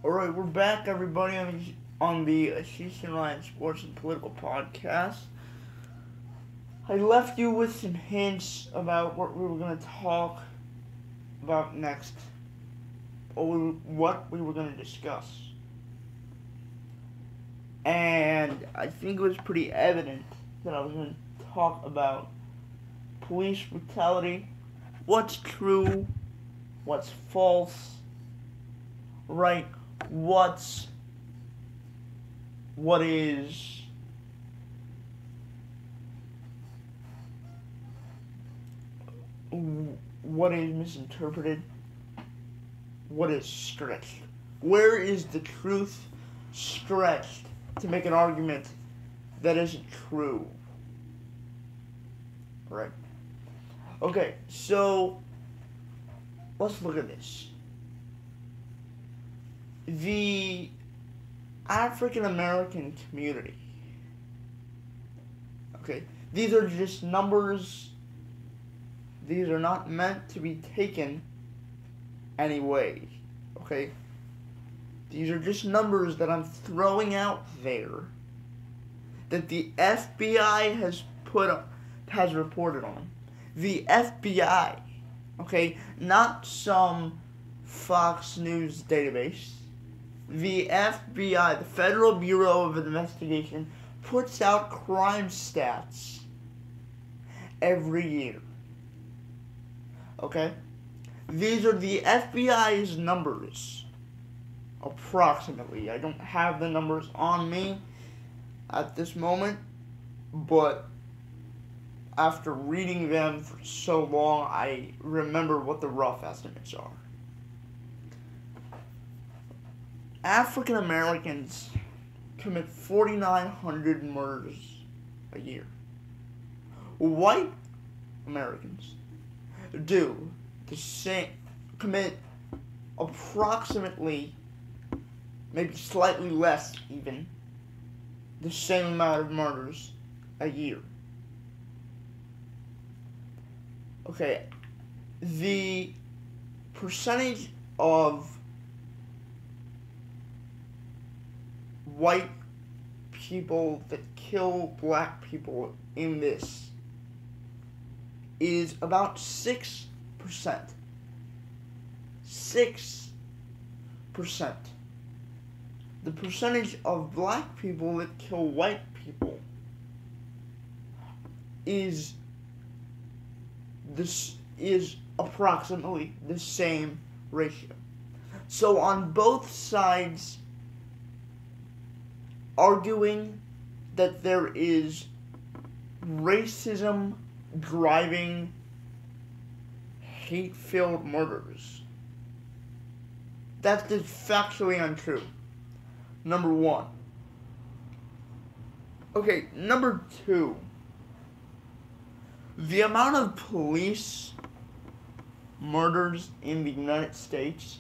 Alright, we're back, everybody, on the Ashish Narayan Sports and Political Podcast. I left you with some hints about what we were going to talk about next, or what we were going to discuss. And I think it was pretty evident that I was going to talk about police brutality, what's true, what's false, right? What is misinterpreted, what is stretched, where is the truth stretched to make an argument that isn't true, right? Okay, so let's look at this. The African American community. Okay, these are just numbers. These are not meant to be taken anyway. Okay, these are just numbers that I'm throwing out there that the FBI has reported on. The FBI, okay, not some Fox News database. The FBI, the Federal Bureau of Investigation, puts out crime stats every year. Okay? These are the FBI's numbers, approximately. I don't have the numbers on me at this moment, but after reading them for so long, I remember what the rough estimates are. African Americans commit 4,900 murders a year. White Americans do the same, commit approximately, maybe slightly less even, the same amount of murders a year. Okay, the percentage of white people that kill black people in this is about 6%. 6%. The percentage of black people that kill white people is approximately the same ratio. So on both sides arguing that there is racism driving hate-filled murders, that's just factually untrue. Number one. Okay, number two. The amount of police murders in the United States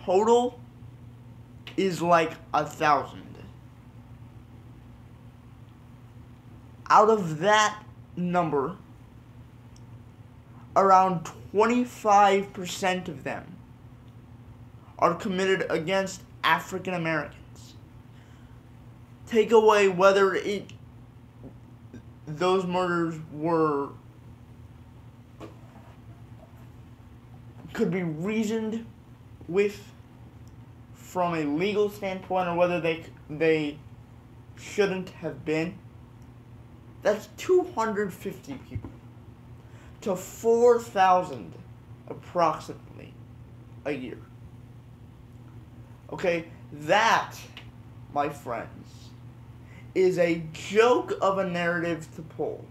total is like 1,000. Out of that number, around 25% of them are committed against African Americans. Take away whether those murders could be reasoned with from a legal standpoint, or whether they shouldn't have been. That's 250 people to 4,000 approximately a year. Okay, that, my friends, is a joke of a narrative to pull.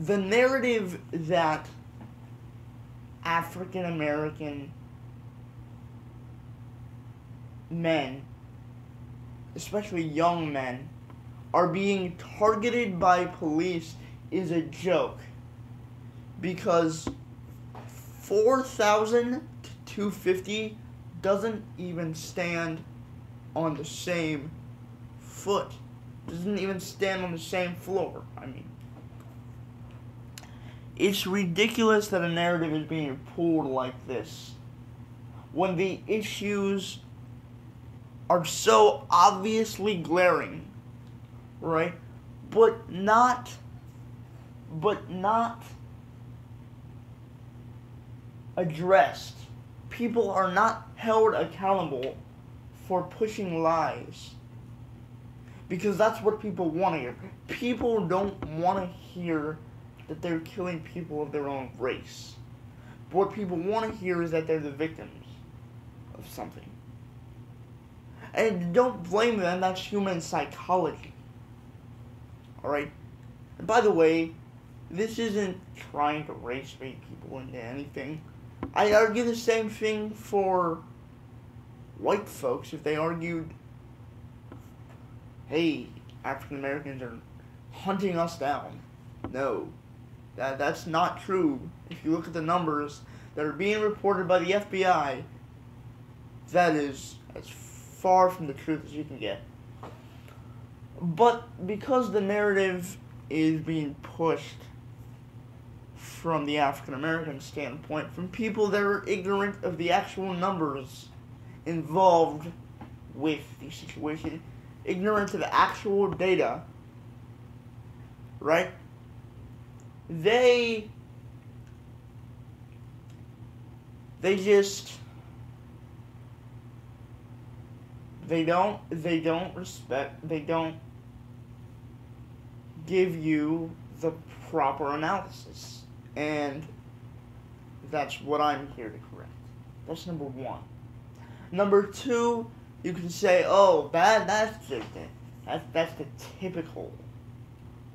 The narrative that African American men, especially young men, are being targeted by police is a joke, because 4,000 to 250 doesn't even stand on the same foot, doesn't even stand on the same floor. I mean, It's ridiculous that a narrative is being pulled like this when the issues are so obviously glaring, right? But not addressed. People are not held accountable for pushing lies. Because that's what people want to hear. People don't want to hear that they're killing people of their own race. But what people want to hear is that they're the victims of something. And don't blame them, that's human psychology. Alright? And by the way, this isn't trying to race bait people into anything. I argue the same thing for white folks if they argued, hey, African Americans are hunting us down. No, that's not true. If you look at the numbers that are being reported by the FBI, that is as far from the truth as you can get. But because the narrative is being pushed from the African American standpoint, from people that are ignorant of the actual numbers involved with the situation, ignorant of the actual data, right? They don't give you the proper analysis. And that's what I'm here to correct. That's number one. Number two, you can say, oh, that's the typical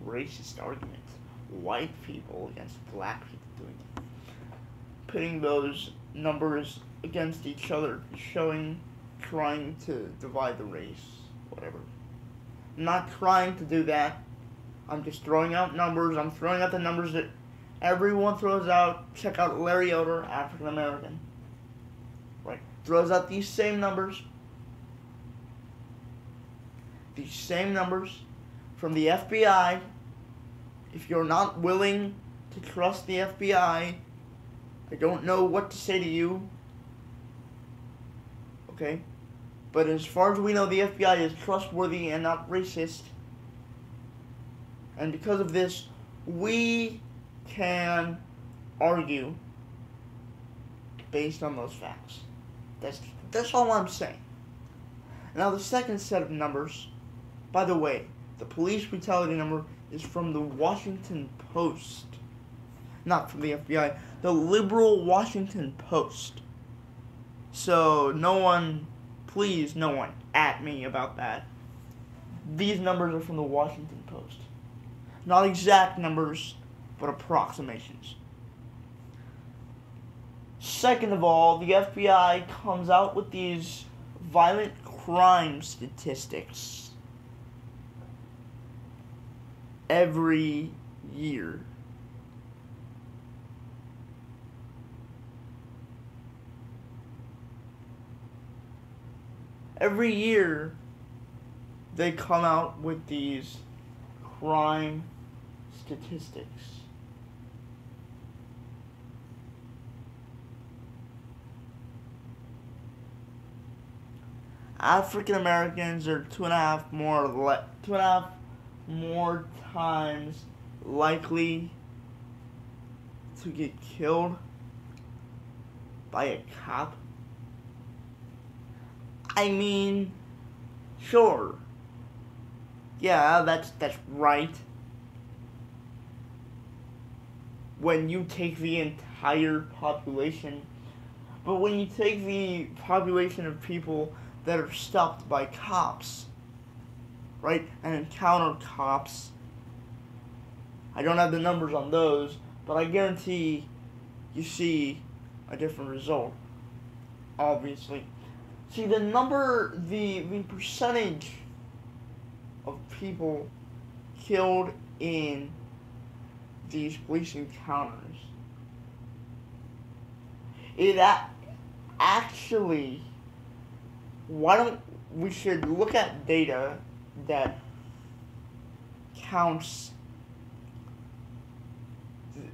racist argument. White people against black people doing it. Putting those numbers against each other, trying to divide the race, whatever. I'm not trying to do that. I'm just throwing out numbers. I'm throwing out the numbers that everyone throws out. Check out Larry Elder, African American. Right? Throws out these same numbers. These same numbers from the FBI. If you're not willing to trust the FBI, I don't know what to say to you. Okay? But as far as we know, the FBI is trustworthy and not racist. And because of this, we can argue based on those facts. That's all I'm saying. Now the second set of numbers, by the way, the police brutality number is from the Washington Post. Not from the FBI. The liberal Washington Post. So please no one at me about that. These numbers are from the Washington Post. Not exact numbers, but approximations. Second of all, the FBI comes out with these violent crime statistics every year. Every year, they come out with these crime statistics. African Americans are 2.5 more times likely to get killed by a cop. I mean, sure. Yeah, that's right. When you take the entire population, but when you take the population of people that are stopped by cops, right, and encounter cops, I don't have the numbers on those, but I guarantee you see a different result, obviously. See, the percentage of people killed in these police encounters, we should look at data that counts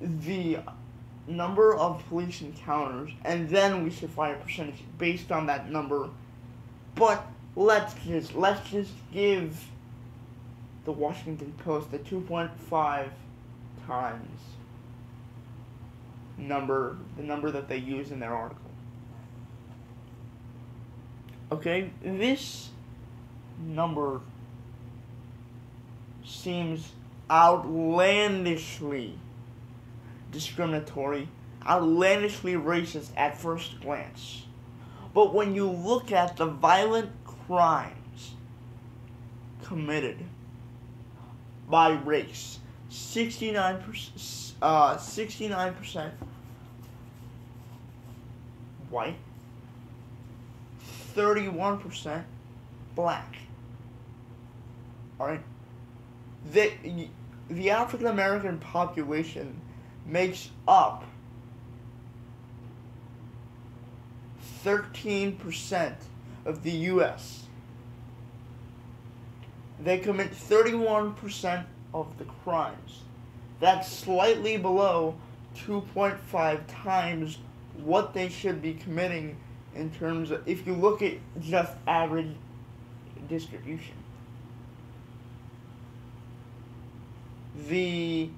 the number of police encounters, and then we should find a percentage based on that number. But let's just give the Washington Post the 2.5 times number, the number that they use in their article. Okay, this number seems outlandishly discriminatory, outlandishly racist at first glance. But when you look at the violent crimes committed by race, 69% white, 31% black. Alright? The African American population makes up 13% of the U.S. They commit 31% of the crimes. That's slightly below 2.5 times what they should be committing in terms of, if you look at just average distribution. It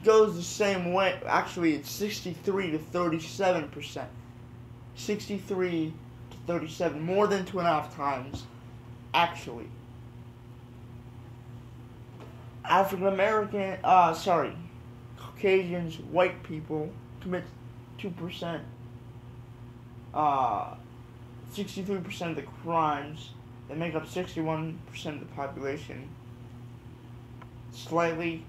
goes the same way. Actually, it's 63 to 37%. 63 to 37, more than 2.5 times, actually. Caucasians, white people commit 2%, 63% of the crimes. They make up 61% of the population. Slightly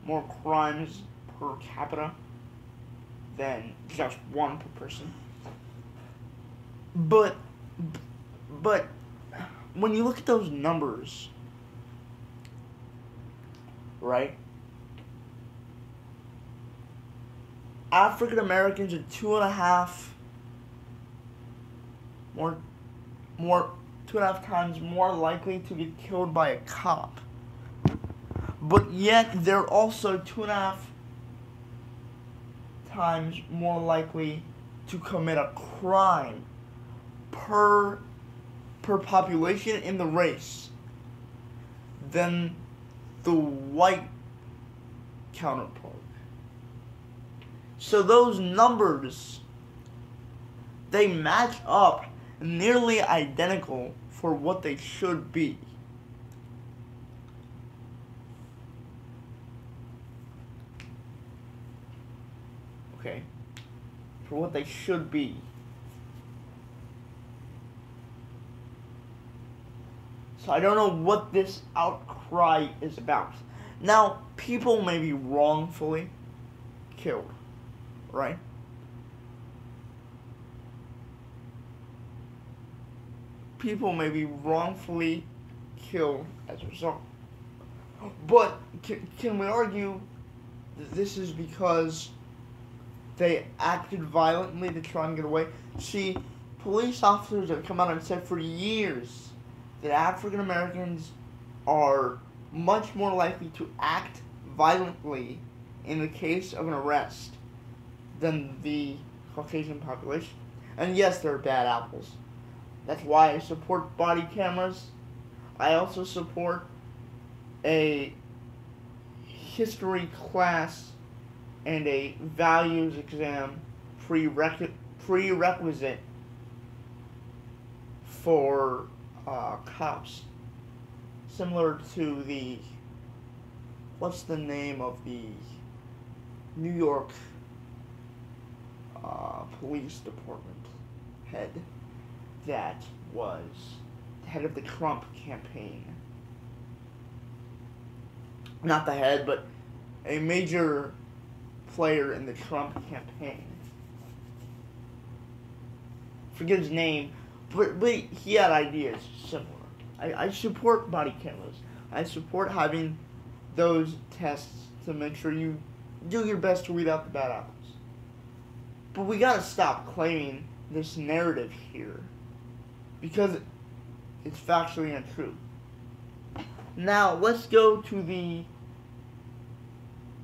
more crimes per capita than just one per person. But when you look at those numbers, right? African Americans are 2.5 times more likely to get killed by a cop. But yet they're also 2.5 times more likely to commit a crime per population in the race than the white counterpart. So those numbers, they match up nearly identical for what they should be. Okay? For what they should be. So I don't know what this outcry is about. Now, people may be wrongfully killed, right? People may be wrongfully killed as a result. But can we argue that this is because they acted violently to try and get away? See, police officers have come out and said for years that African Americans are much more likely to act violently in the case of an arrest than the Caucasian population. And yes, there are bad apples. That's why I support body cameras. I also support a history class and a values exam prerequisite for cops. Similar to the, what's the name of the New York police department head that was the head of the Trump campaign? Not the head, but a major player in the Trump campaign. Forget his name, but he had ideas similar. I support body cameras. I support having those tests to make sure you do your best to weed out the bad apples. But we gotta stop claiming this narrative here, because it's factually untrue. Now, let's go to the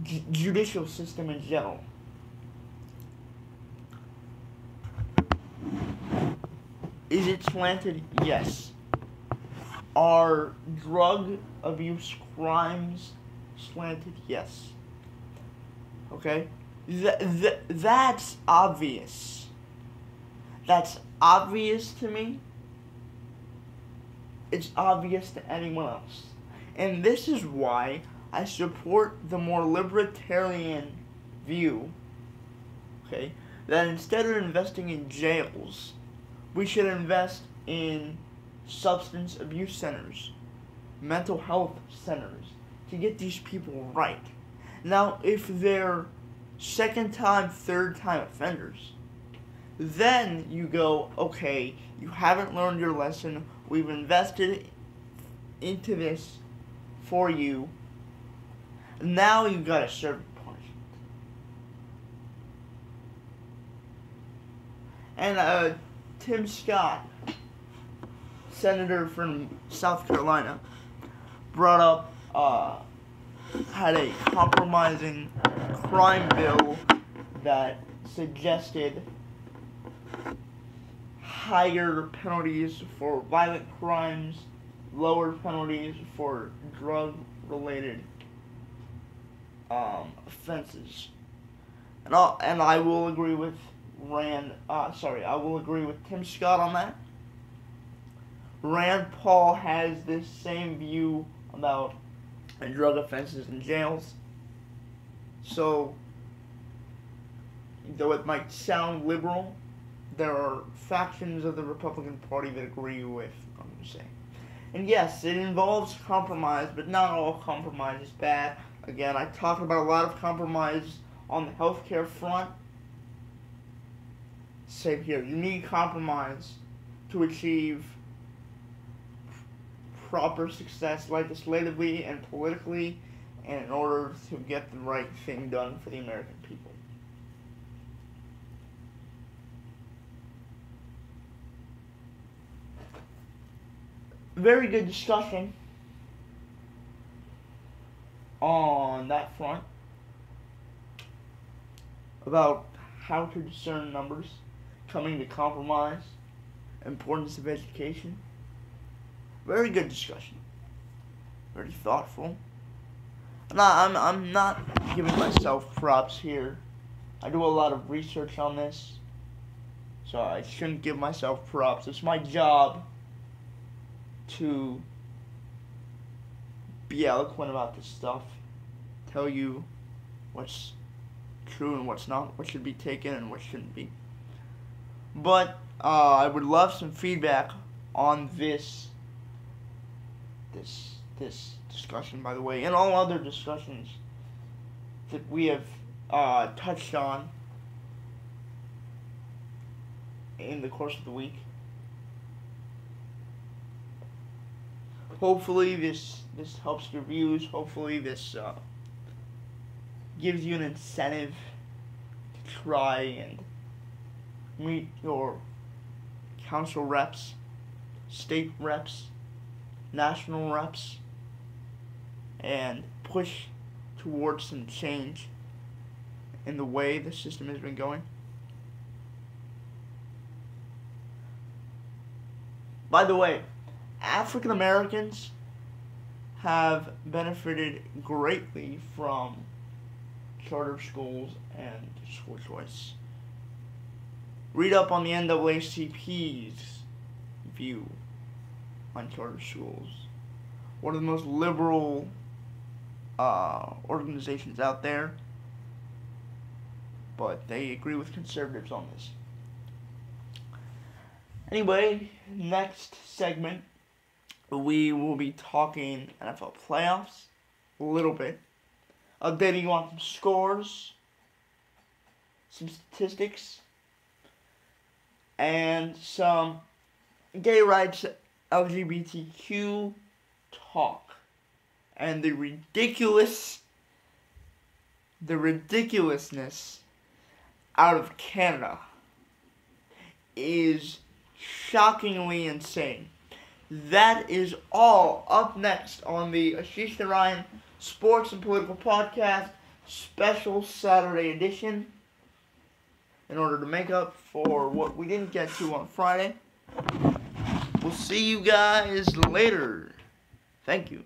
judicial system in general. Is it slanted? Yes. Are drug abuse crimes slanted? Yes. Okay? That's obvious. That's obvious to me. It's obvious to anyone else. And this is why I support the more libertarian view, okay, that instead of investing in jails, we should invest in substance abuse centers, mental health centers, to get these people right. Now, if they're second time, third time offenders, then you go, okay, you haven't learned your lesson, we've invested into this for you, now you gotta serve punishment. And Tim Scott, senator from South Carolina, brought up, had a compromising crime bill that suggested higher penalties for violent crimes, lower penalties for drug-related offenses. And I will agree with I will agree with Tim Scott on that. Rand Paul has this same view about drug offenses in jails. So, though it might sound liberal, there are factions of the Republican Party that agree with what I'm saying. And yes, it involves compromise, but not all compromise is bad. Again, I talked about a lot of compromise on the healthcare front. Same here. You need compromise to achieve proper success legislatively and politically, and in order to get the right thing done for the American people. Very good discussion on that front about how to discern numbers, coming to compromise, importance of education. Very good discussion. Very thoughtful. I'm not giving myself props here. I do a lot of research on this, so I shouldn't give myself props. It's my job to be eloquent about this stuff, tell you what's true and what's not, what should be taken and what shouldn't be. But I would love some feedback on this discussion, by the way, and all other discussions that we have touched on in the course of the week. Hopefully this helps your views. Hopefully this gives you an incentive to try and meet your council reps, state reps, national reps, and push towards some change in the way the system has been going. By the way, African Americans have benefited greatly from charter schools and school choice. Read up on the NAACP's view on charter schools. One of the most liberal organizations out there, but they agree with conservatives on this. Anyway, next segment, we will be talking NFL playoffs a little bit, updating you on some scores, some statistics, and some gay rights, LGBTQ talk, and the ridiculousness out of Canada is shockingly insane. That is all up next on the Ashish Narayan Sports and Political Podcast. special Saturday edition in order to make up for what we didn't get to on Friday. We'll see you guys later. Thank you.